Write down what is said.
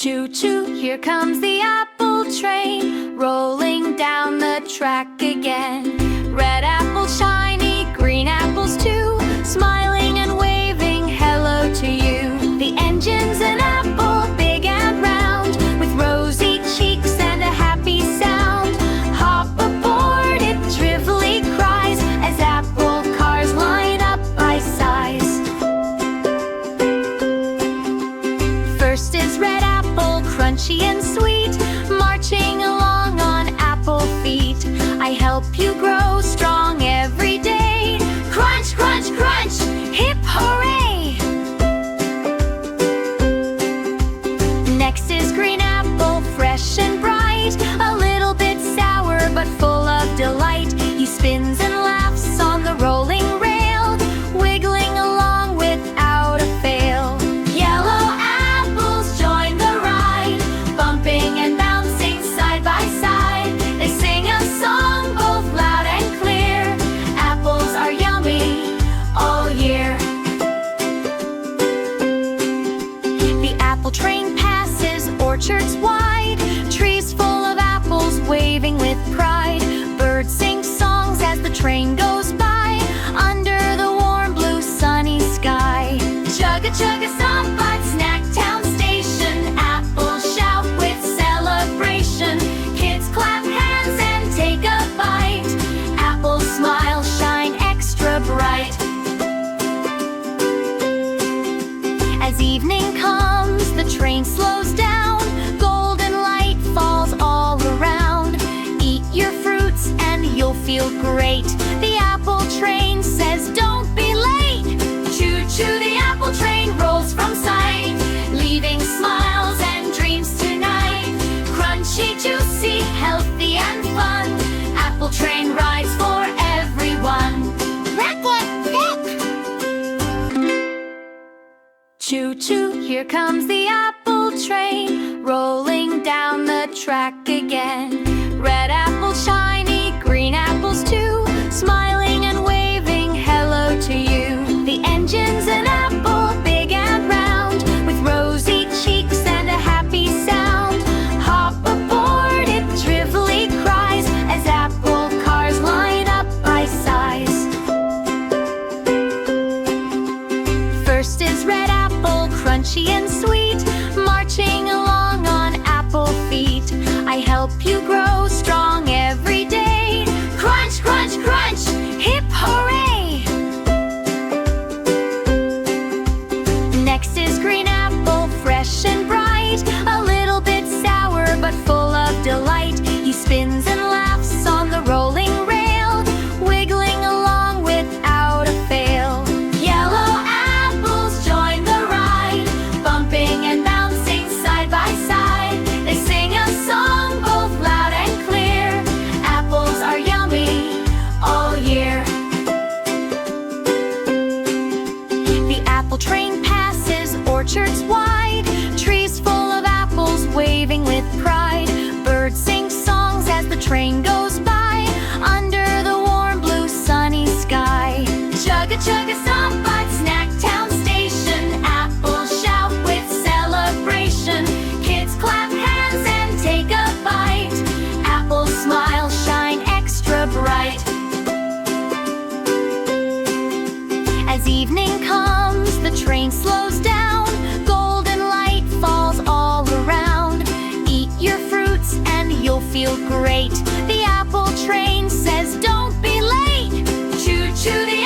Choo-choo, here comes the apple train, rolling down the track again. Red apples shiny, green apples too, smiling and waving hello to you. The engine's an apple, big and round, with rosy cheeks and a happy sound. Hop aboard, it drivelly cries, as apple cars line up by size. First is red apple, crunchy and sweet, marching along on apple feet. I help you grow strong every day. Crunch, crunch, crunch, hip hooray! Next is green apple, fresh and bright, a little bit sour but full of delight. He spins and laughs on the rolling rail, wiggling along without a fail. Yellow apples join the ride, bumping and bouncing side by side. They sing a song both loud and clear. Apples are yummy all year. The apple train passes orchards wide, trees full of apples waving with pride. Birds sing songs as the train goes by, under the warm blue sunny sky. Chugga chugga stomp at Snacktown Station, apples shout with celebration. Kids clap hands and take a bite, apples smile, shine extra bright. As evening comes, the train slows down, golden light falls all around. Eat your fruits and you'll feel great. The apple train says don't be late. Choo-choo, the apple train rolls from sight, leaving smiles and dreams tonight. Crunchy, juicy, healthy and fun, apple train rides for everyone. Choo-choo, here comes the apple train, rolling down the track again. Red apples shiny, green apples too, smiling and waving hello to you. The engine's an apple, big and round, with rosy cheeks and a happy sound. Hop aboard, it drivelly cries, as apple cars line up by size. First is red apple, crunchy and sweet, marching along on apple feet. I help you grow strong every day. Crunch, crunch, crunch, hip hooray! Next is green apple, fresh and bright, a little bit sour but full of delight. He spins and laughs on the rolling rail, wiggling along without a fail. Yellow apples join the ride, bumping and bouncing side by side. They sing a song both loud and clear. Apples are yummy all year. The apple train passes orchards wide, trees full of apples waving with pride. Birds sing songs as the train goes by, under the warm blue sunny sky. Chugga chugga stomp at Snacktown Station, apples shout with celebration. Kids clap hands and take a bite, apples smile, shine extra bright. As evening comes, the train slows down, golden light falls all around. Eat your fruits and you'll feel great. The apple train says don't be late. Choo-choo, the